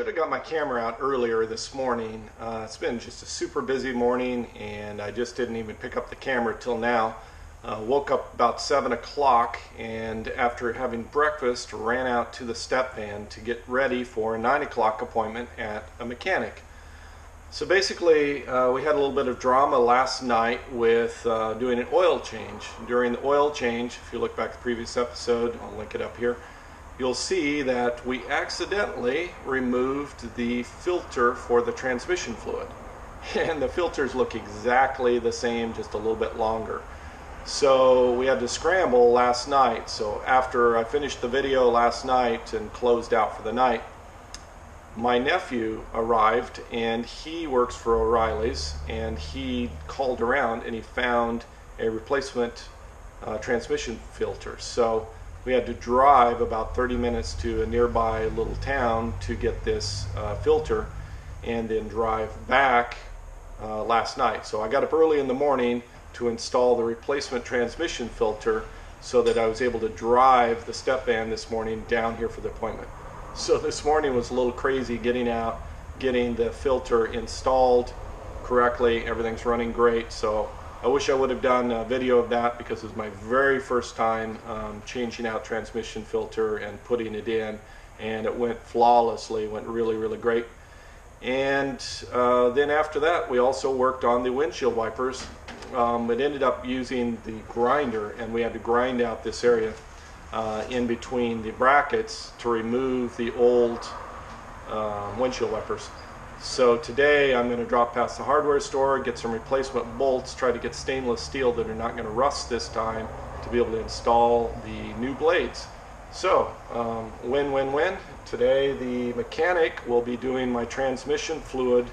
should have got my camera out earlier this morning. It's been just a super busy morning and I just didn't even pick up the camera till now. Woke up about 7 o'clock and after having breakfast ran out to the step van to get ready for a 9 o'clock appointment at a mechanic. So basically we had a little bit of drama last night with doing an oil change. During the oil change, if you look back at the previous episode, I'll link it up here, you'll see that we accidentally removed the filter for the transmission fluid. And the filters look exactly the same, just a little bit longer. So we had to scramble last night. So after I finished the video last night and closed out for the night, my nephew arrived and he works for O'Reilly's and he called around and he found a replacement transmission filter. So we had to drive about 30 minutes to a nearby little town to get this filter and then drive back last night. So I got up early in the morning to install the replacement transmission filter so that I was able to drive the step van this morning down here for the appointment. So this morning was a little crazy getting out, getting the filter installed correctly. Everything's running great. So I wish I would have done a video of that because it was my very first time changing out transmission filter and putting it in, and it went flawlessly, went really great. And then after that we also worked on the windshield wipers. It ended up using the grinder and we had to grind out this area in between the brackets to remove the old windshield wipers. So today I'm going to drop past the hardware store, get some replacement bolts, try to get stainless steel that are not going to rust this time to be able to install the new blades. So win-win-win. Today the mechanic will be doing my transmission fluid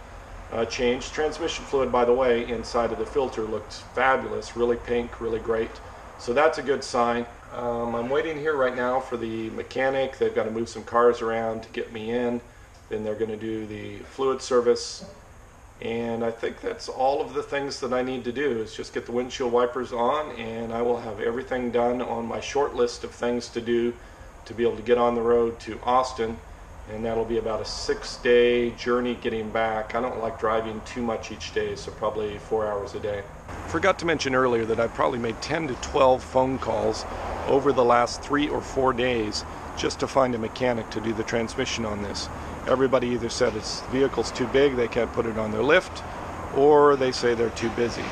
change. Transmission fluid, by the way, inside of the filter looked fabulous, really pink, really great. So that's a good sign. I'm waiting here right now for the mechanic. They've got to move some cars around to get me in. Then they're going to do the fluid service, and I think that's all of the things that I need to do is just get the windshield wipers on, and I will have everything done on my short list of things to do to be able to get on the road to Austin, and that'll be about a 6-day journey getting back. I don't like driving too much each day, so probably 4 hours a day. Forgot to mention earlier that I've probably made 10 to 12 phone calls over the last 3 or 4 days just to find a mechanic to do the transmission on this. Everybody either said the vehicle's too big, they can't put it on their lift, or they say they're too busy.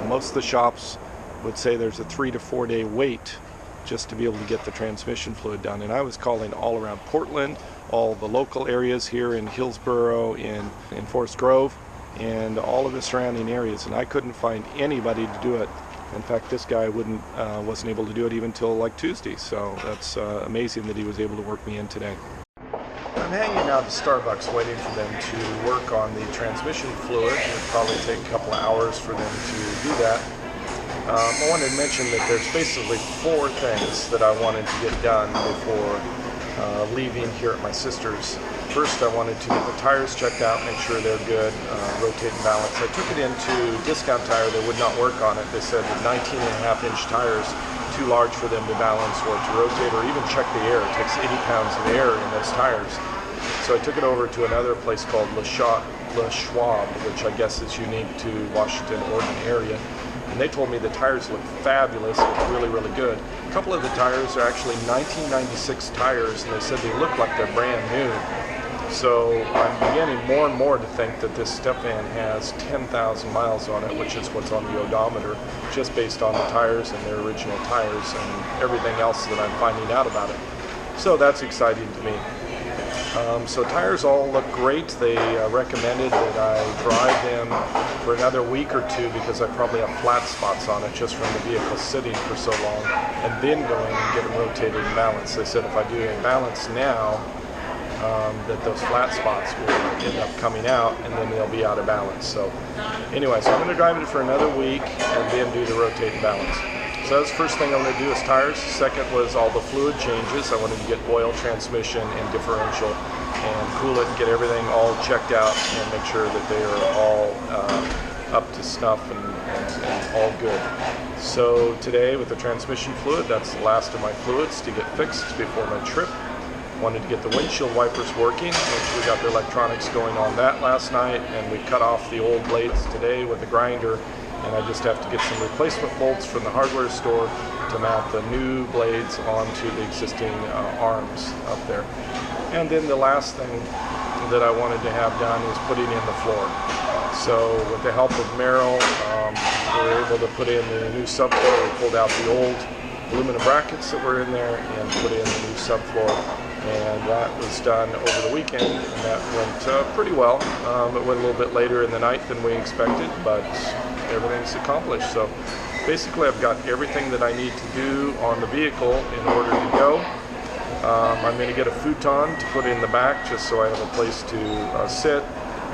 Most of the shops would say there's a 3 to 4 day wait just to be able to get the transmission fluid done. And I was calling all around Portland, all the local areas here in Hillsboro, in Forest Grove, and all of the surrounding areas, and I couldn't find anybody to do it. In fact, this guy wasn't able to do it even till like Tuesday, so that's amazing that he was able to work me in today. I'm hanging out at Starbucks waiting for them to work on the transmission fluid. It'll probably take a couple of hours for them to do that. I wanted to mention that there's basically 4 things that I wanted to get done before leaving here at my sister's. First, I wanted to get the tires checked out, make sure they're good, rotate and balance. I took it into Discount Tire. They would not work on it. They said that 19.5-inch tires, too large for them to balance or to rotate or even check the air. It takes 80 pounds of air in those tires. So I took it over to another place called Le Schwab, which I guess is unique to Washington, Oregon area. And they told me the tires look fabulous, look really good. A couple of the tires are actually 1996 tires, and they said they look like they're brand new. So I'm beginning more and more to think that this step van has 10,000 miles on it, which is what's on the odometer, just based on the tires and their original tires and everything else that I'm finding out about it. So that's exciting to me. So tires all look great. They recommended that I drive them for another week or 2 because I probably have flat spots on it just from the vehicle sitting for so long, and then go in and get them rotated and balanced. They said if I do a balance now, that those flat spots will end up coming out and then they'll be out of balance. So anyway, so I'm going to drive it for another week and then do the rotate and balance. So that's the first thing I'm going to do is tires. Second was all the fluid changes. I wanted to get oil, transmission, and differential and cool it and get everything all checked out and make sure that they are all up to snuff and all good. So today with the transmission fluid, that's the last of my fluids to get fixed before my trip. Wanted to get the windshield wipers working, which we got the electronics going on that last night, and we cut off the old blades today with a grinder, and I just have to get some replacement bolts from the hardware store to mount the new blades onto the existing arms up there. And then the last thing that I wanted to have done is putting in the floor. So with the help of Merrill, we were able to put in the new subfloor. We pulled out the old aluminum brackets that were in there and put in the new subfloor. And that was done over the weekend, and that went pretty well. It went a little bit later in the night than we expected, but everything's accomplished. So basically I've got everything that I need to do on the vehicle in order to go. I'm going to get a futon to put in the back just so I have a place to sit,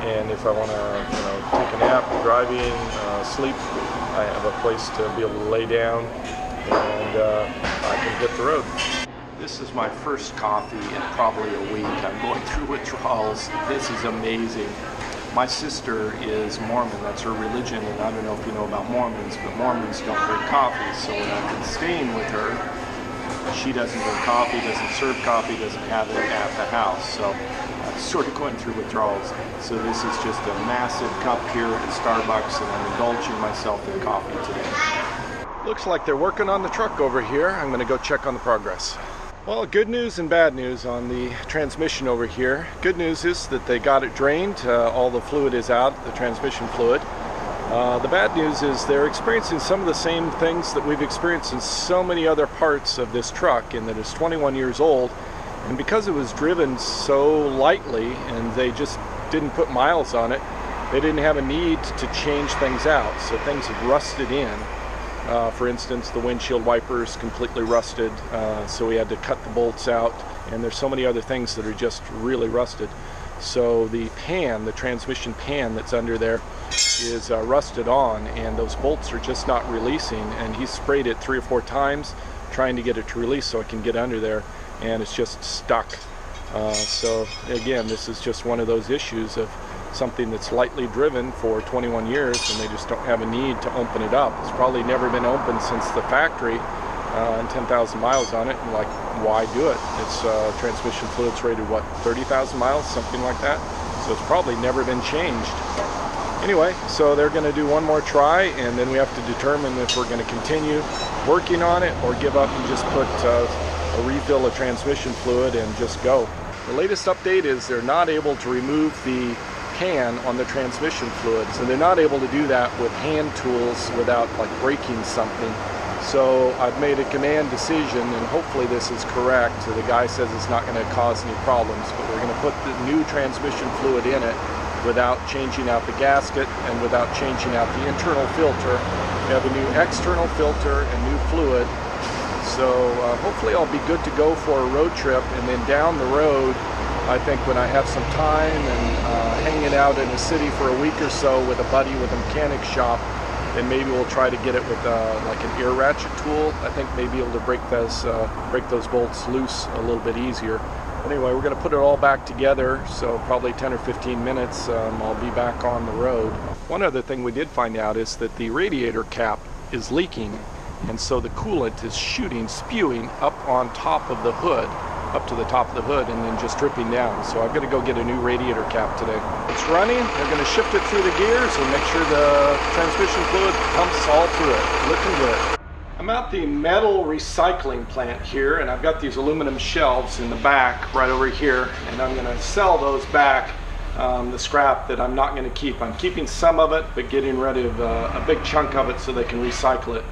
and if I want to take a nap, driving, sleep, I have a place to be able to lay down, and I can hit the road. This is my first coffee in probably a week. I'm going through withdrawals. This is amazing. My sister is Mormon, that's her religion, and I don't know if you know about Mormons, but Mormons don't drink coffee. So when I've been staying with her, she doesn't drink coffee, doesn't serve coffee, doesn't have it at the house. So I'm sort of going through withdrawals. So this is just a massive cup here at Starbucks, and I'm indulging myself in coffee today. Looks like they're working on the truck over here. I'm going to go check on the progress. Well, good news and bad news on the transmission over here. Good news is that they got it drained. All the fluid is out, the transmission fluid. The bad news is they're experiencing some of the same things that we've experienced in so many other parts of this truck, in that it's 21 years old, and because it was driven so lightly and they just didn't put miles on it, they didn't have a need to change things out, so things have rusted in. For instance, the windshield wipers completely rusted, so we had to cut the bolts out, and there's so many other things that are just really rusted. So the pan, the transmission pan that's under there, is rusted on, and those bolts are just not releasing, and he sprayed it 3 or 4 times trying to get it to release so it can get under there, and it's just stuck. So again, this is just one of those issues of something that's lightly driven for 21 years, and they just don't have a need to open it up. It's probably never been opened since the factory, and 10,000 miles on it, and like, why do it? It's transmission fluid's rated, what, 30,000 miles, something like that? So it's probably never been changed. Anyway, so they're going to do one more try, and then we have to determine if we're going to continue working on it or give up and just put a refill of transmission fluid and just go. The latest update is they're not able to remove the pan on the transmission fluid, so they're not able to do that with hand tools without like breaking something. So I've made a command decision, and hopefully this is correct. So the guy says it's not going to cause any problems, but we're going to put the new transmission fluid in it without changing out the gasket and without changing out the internal filter. We have a new external filter and new fluid. So hopefully I'll be good to go for a road trip, and then down the road, I think when I have some time and hanging out in a city for a week or so with a buddy with a mechanic shop, then maybe we'll try to get it with like an air ratchet tool. I think maybe able to break those bolts loose a little bit easier. Anyway, we're going to put it all back together, so probably 10 or 15 minutes I'll be back on the road. One other thing we did find out is that the radiator cap is leaking, and so the coolant is spewing up on top of the hood, up to the top of the hood, and then just dripping down. So I've got to go get a new radiator cap today. It's running. They're going to shift it through the gears and make sure the transmission fluid pumps all through it. Looking good. I'm at the metal recycling plant here, and I've got these aluminum shelves in the back right over here, and I'm going to sell those back, the scrap that I'm not going to keep. I'm keeping some of it, but getting rid of a big chunk of it so they can recycle it.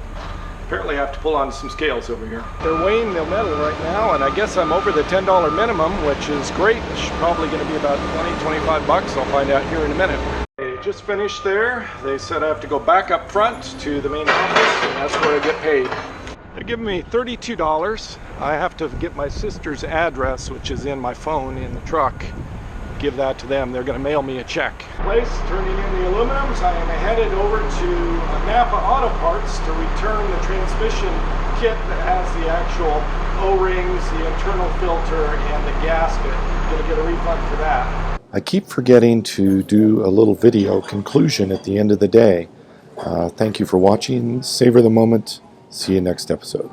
Apparently I have to pull on some scales over here. They're weighing the metal right now, and I guess I'm over the $10 minimum, which is great. It's probably going to be about 20-25 bucks. I'll find out here in a minute. They just finished there. They said I have to go back up front to the main office, and that's where I get paid. They're giving me $32. I have to get my sister's address, which is in my phone in the truck. Give that to them. They're going to mail me a check. Place turning in the aluminums. I am headed over to Napa Auto Parts to return the transmission kit that has the actual O-rings, the internal filter, and the gasket. I'm going to get a refund for that. I keep forgetting to do a little video conclusion at the end of the day. Thank you for watching. Savor the moment. See you next episode.